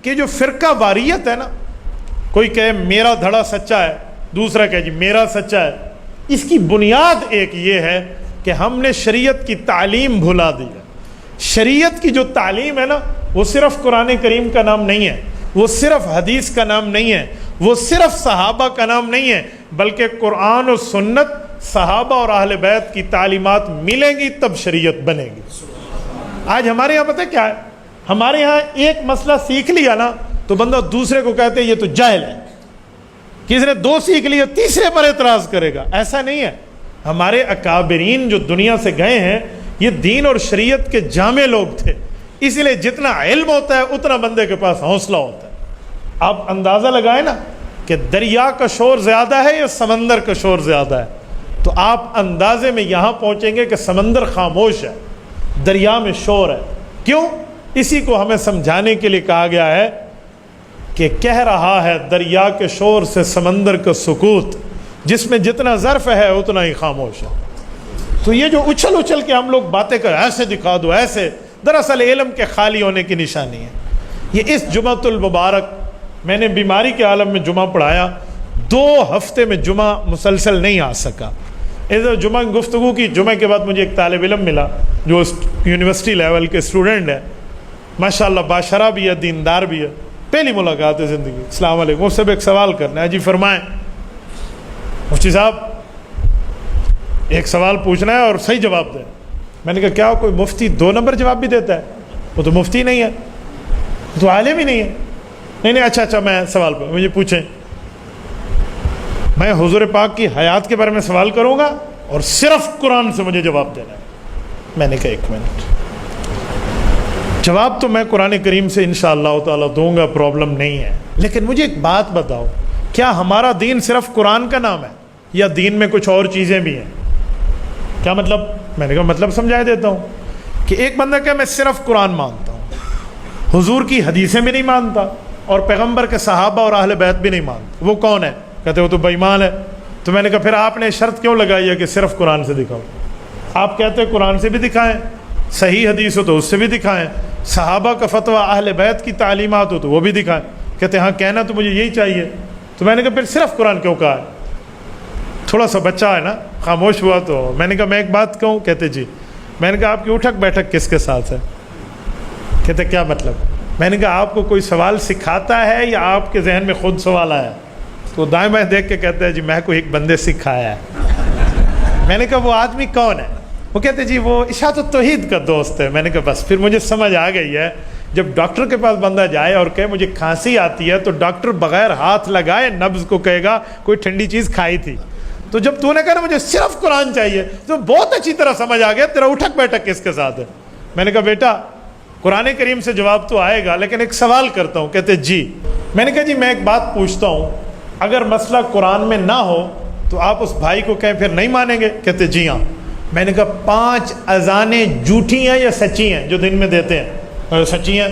کہ جو فرقہ واریت ہے نا، کوئی کہے میرا دھڑا سچا ہے، دوسرا کہے جی میرا سچا ہے، اس کی بنیاد ایک یہ ہے کہ ہم نے شریعت کی تعلیم بھلا دی ہے۔ شریعت کی جو تعلیم ہے نا، وہ صرف قرآن کریم کا نام نہیں ہے، وہ صرف حدیث کا نام نہیں ہے، وہ صرف صحابہ کا نام نہیں ہے، بلکہ قرآن و سنت، صحابہ اور اہل بیت کی تعلیمات ملیں گی تب شریعت بنے گی۔ آج ہمارے یہاں پتہ کیا ہے، ہمارے یہاں ایک مسئلہ سیکھ لیا نا تو بندہ دوسرے کو کہتے ہیں یہ تو جاہل ہے، کسی نے دو سیکھ لیا تیسرے پر اعتراض کرے گا۔ ایسا نہیں ہے، ہمارے اکابرین جو دنیا سے گئے ہیں یہ دین اور شریعت کے جامع لوگ تھے، اس لیے جتنا علم ہوتا ہے اتنا بندے کے پاس حوصلہ ہوتا ہے۔ آپ اندازہ لگائیں نا کہ دریا کا شور زیادہ ہے یا سمندر کا شور زیادہ ہے، تو آپ اندازے میں یہاں پہنچیں گے کہ سمندر خاموش ہے، دریا میں شور ہے۔ کیوں؟ اسی کو ہمیں سمجھانے کے لیے کہا گیا ہے کہ کہہ رہا ہے دریا کے شور سے سمندر کا سکوت، جس میں جتنا ظرف ہے اتنا ہی خاموش ہے۔ تو یہ جو اچھل اچھل کے ہم لوگ باتیں کریں ایسے دکھا دو ایسے، دراصل علم کے خالی ہونے کی نشانی ہے۔ یہ اس جمعۃ المبارک میں نے بیماری کے عالم میں جمعہ پڑھایا، 2 ہفتے میں جمعہ مسلسل نہیں آ سکا۔ ادھر جمعہ گفتگو کی، جمعہ کے بعد مجھے ایک طالب علم ملا جو یونیورسٹی لیول کے اسٹوڈنٹ ہے، ماشاءاللہ باشرہ بھی ہے، دیندار بھی ہے، پہلی ملاقات ہے زندگی۔ السلام علیکم، مجھ سے بھی ایک سوال کرنا ہے۔ جی فرمائیں مفتی صاحب، ایک سوال پوچھنا ہے اور صحیح جواب دیں۔ میں نے کہا کیا کوئی مفتی 2 نمبر جواب بھی دیتا ہے؟ وہ تو مفتی نہیں ہے، وہ تو عالم ہی نہیں ہے۔ نہیں اچھا میں سوال پہ مجھے پوچھیں، میں حضور پاک کی حیات کے بارے میں سوال کروں گا اور صرف قرآن سے مجھے جواب دینا ہے۔ میں نے کہا 1 منٹ، جواب تو میں قرآن کریم سے انشاءاللہ تعالیٰ دوں گا، پرابلم نہیں ہے، لیکن مجھے ایک بات بتاؤ، کیا ہمارا دین صرف قرآن کا نام ہے یا دین میں کچھ اور چیزیں بھی ہیں؟ کیا مطلب؟ میں نے کہا مطلب سمجھا دیتا ہوں کہ ایک بندہ کہ میں صرف قرآن مانتا ہوں، حضور کی حدیثیں بھی نہیں مانتا اور پیغمبر کے صحابہ اور اہل بیت بھی نہیں مانتا، وہ کون ہے؟ کہتے وہ تو بے ایمان ہے۔ تو میں نے کہا پھر آپ نے شرط کیوں لگائی ہے کہ صرف قرآن سے دکھاؤ؟ آپ کہتے ہیں قرآن سے بھی دکھائیں، صحیح حدیث ہو تو اس سے بھی دکھائیں، صحابہ کا فتویٰ اہل بیت کی تعلیمات ہو تو وہ بھی دکھائیں۔ کہتے ہاں کہنا تو مجھے یہی چاہیے۔ تو میں نے کہا پھر صرف قرآن کیوں کہا ہے؟ تھوڑا سا بچہ ہے نا، خاموش ہوا۔ تو میں نے کہا میں ایک بات کہوں؟ کہتے جی۔ میں نے کہا آپ کی اٹھک بیٹھک کس کے ساتھ ہے؟ کہتے کیا مطلب؟ میں نے کہا آپ کو کوئی سوال سکھاتا ہے یا آپ کے ذہن میں خود سوال آیا؟ تو دائیں بائیں دیکھ کے کہتے ہیں جی میں کو ایک بندے سکھایا ہے۔ میں نے کہا وہ آدمی کون ہے؟ وہ کہتے جی وہ اشاعت التوحید کا دوست ہے۔ میں نے کہا بس پھر مجھے سمجھ آ گئی ہے، جب ڈاکٹر کے پاس بندہ جائے اور کہے مجھے کھانسی آتی ہے تو ڈاکٹر بغیر ہاتھ لگائے نبض کو کہے گا کوئی ٹھنڈی چیز کھائی تھی۔ تو جب تو نے کہا نا مجھے صرف قرآن چاہیے تو بہت اچھی طرح سمجھ آ گیا تیرا اٹھک بیٹھک کس کے ساتھ ہے۔ میں نے کہا بیٹا قرآن کریم سے جواب تو آئے گا لیکن ایک سوال کرتا ہوں۔ کہتے جی۔ میں نے کہا جی میں ایک بات پوچھتا ہوں، اگر مسئلہ قرآن میں نہ ہو تو آپ اس بھائی کو کہیں پھر نہیں مانیں گے؟ کہتے جی ہاں۔ میں نے کہا 5 اذانیں جھوٹی ہیں یا سچی ہیں جو دن میں دیتے ہیں؟ سچی ہیں۔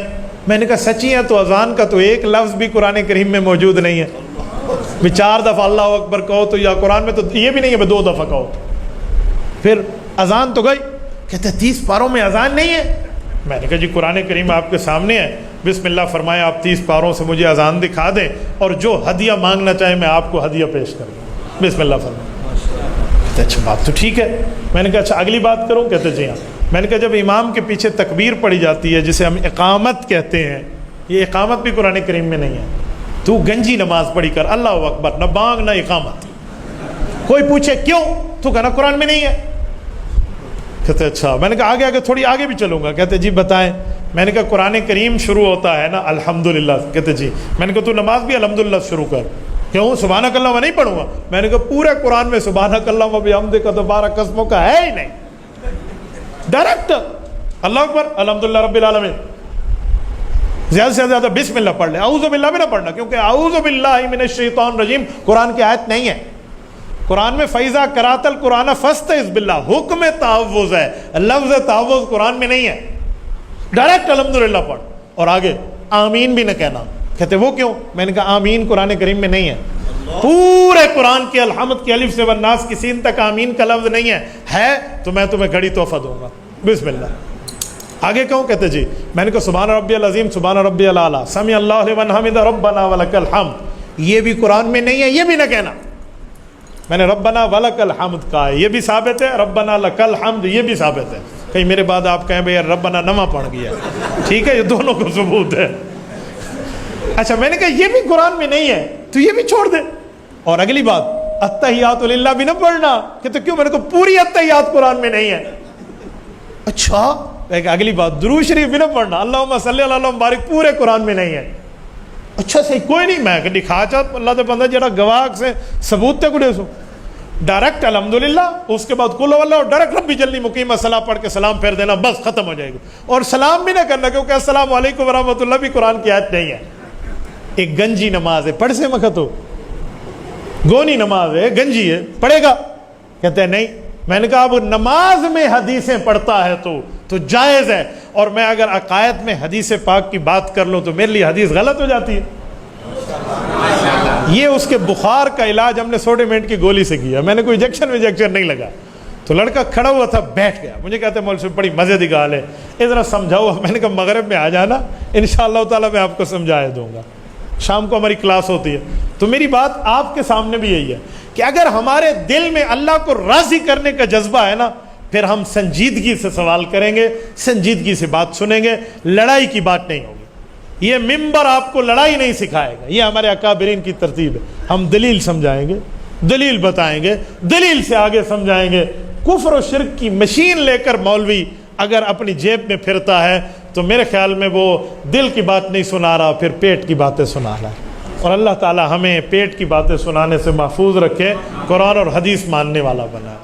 میں نے کہا سچی ہیں تو اذان کا تو ایک لفظ بھی قرآن کریم میں موجود نہیں ہے۔ 4 دفعہ اللہ اکبر کہو تو یا قرآن میں تو یہ بھی نہیں ہے 2 دفعہ کہو، پھر اذان تو گئی۔ کہتے 30 پاروں میں اذان نہیں ہے؟ میں نے کہا جی قرآن کریم آپ کے سامنے ہے، بسم اللہ فرمائیں، آپ 30 پاروں سے مجھے اذان دکھا دیں اور جو ہدیہ مانگنا چاہیں میں آپ کو ہدیہ پیش کر دوں، بسم اللہ فرمائیں۔ کہتے اچھا بات تو ٹھیک ہے۔ میں نے کہا اچھا اگلی بات کروں؟ کہتے جی ہاں۔ میں نے کہا جب امام کے پیچھے تکبیر پڑھی جاتی ہے جسے ہم اقامت کہتے ہیں، یہ اقامت بھی قرآن کریم میں نہیں ہے، تو گنجی نماز پڑھی کر، اللہ اکبر، نہ بانگ نہ اقامت۔ کوئی پوچھے کیوں؟ تو کہنا قرآن میں نہیں ہے۔ کہتے اچھا۔ میں نے کہا آگے تھوڑی آگے بھی چلوں گا۔ کہتے جی بتائیں۔ میں نے کہا قرآن کریم شروع ہوتا ہے نا الحمدللہ۔ کہتے جی۔ میں نے کہا تو نماز بھی الحمدللہ شروع کر۔ کیوں؟ سبحانک اللہم نہیں پڑھوں گا؟ میں نے کہا پورے قرآن میں سبحانک اللہم و بحمدک تبارک اسمک کا ہے ہی نہیں، ڈائریکٹ اللہ اکبر الحمدللہ رب العالمین، زیادہ سے زیادہ بسم اللہ پڑھ لے، اعوذ باللہ بھی نہ پڑھنا، کیونکہ اعوذ باللہ من الشیطان الرجیم قرآن کی آیت نہیں ہے۔ قرآن میں فَإِذَا قَرَأْتَ الْقُرْآنَ فَاسْتَعِذْ بِاللَّهِ حکم تعوذ ہے، لفظ تعوذ قرآن میں نہیں ہے، ڈائریکٹ الحمدللہ پڑھ اور آگے آمین بھی نہ کہنا۔ کہتے وہ کیوں؟ میں نے کہا آمین قرآن کریم میں نہیں ہے، پورے قرآن کی الحمد کی الف سے والناس کی سین تک آمین کا لفظ نہیں ہے تو میں تمہیں گھڑی تحفہ دوں گا، بسم اللہ آگے کیوں کہتے جی؟ میں نے کہا سبحان ربی العظیم سبحان ربی العلیٰ سمیع اللہ لمن حمدہ ربنا ولک الحمد، یہ بھی قرآن میں نہیں ہے، یہ بھی نہ کہنا۔ میں نے ربنا ولک الحمد کہا ہے، یہ بھی ثابت ہے، ربنا لک الحمد یہ بھی ثابت ہے۔ کہیں میرے بعد آپ کہیں بھئی ربنا نواں پڑھ گیا، ٹھیک ہے، یہ دونوں کو ثبوت ہے۔ اچھا میں نے کہا یہ بھی قرآن میں نہیں ہے تو یہ بھی چھوڑ دے۔ اور اگلی بات التحیات للہ بھی نہ پڑھنا، کہ تو کیوں؟ میں نے کہا پوری التحیات قرآن میں نہیں ہے۔ اچھا اگلی بات درود شریف بھی نہ پڑھنا، اللہم صلی اللہ علیہ مبارک پورے قرآن میں نہیں ہے۔ اچھا صحیح، کوئی نہیں، میں دکھا چاہتا اللہ دے بندہ جڑا گواہ سے ثبوت تے کڑے سو ڈائریکٹ الحمدللہ، اس کے بعد کل واللہ اور ڈائریکٹ ربی جلنی مقیم الصلاۃ پڑھ کے سلام پھیر دینا، بس ختم ہو جائے گا۔ اور سلام بھی نہ کرنا، کیونکہ السلام علیکم ورحمۃ اللہ بھی قرآن کی آیت نہیں ہے۔ ایک گنجی نماز ہے، پڑھ سے مکھت ہو، گونی نماز ہے، گنجی ہے، پڑھے گا؟ کہتے ہیں نہیں۔ میں نے کہا اب نماز میں حدیثیں پڑھتا ہے تو جائز ہے، اور میں اگر عقائد میں حدیث پاک کی بات کر لوں تو میرے لیے حدیث غلط ہو جاتی ہے۔ یہ اس کے بخار کا علاج ہم نے سوڈیمنٹ کی گولی سے کیا، میں نے کوئی انجیکشن نہیں لگا۔ تو لڑکا کھڑا ہوا تھا، بیٹھ گیا، مجھے کہتے ہیں مولوی صاحب بڑی مزے کی گال ہے، ذرا سمجھاؤ۔ میں نے کہا مغرب میں آ جانا، انشاءاللہ تعالیٰ میں آپ کو سمجھا دوں گا، شام کو ہماری کلاس ہوتی ہے۔ تو میری بات آپ کے سامنے بھی یہی ہے کہ اگر ہمارے دل میں اللہ کو راضی کرنے کا جذبہ ہے نا، پھر ہم سنجیدگی سے سوال کریں گے، سنجیدگی سے بات سنیں گے، لڑائی کی بات نہیں ہوگی۔ یہ ممبر آپ کو لڑائی نہیں سکھائے گا، یہ ہمارے اکابرین کی ترتیب ہے۔ ہم دلیل سمجھائیں گے، دلیل بتائیں گے، دلیل سے آگے سمجھائیں گے۔ کفر و شرک کی مشین لے کر مولوی اگر اپنی جیب میں پھرتا ہے تو میرے خیال میں وہ دل کی بات نہیں سنا رہا، پھر پیٹ کی باتیں سنا رہا ہے۔ اور اللہ تعالی ہمیں پیٹ کی باتیں سنانے سے محفوظ رکھے، قرآن اور حدیث ماننے والا بنائے۔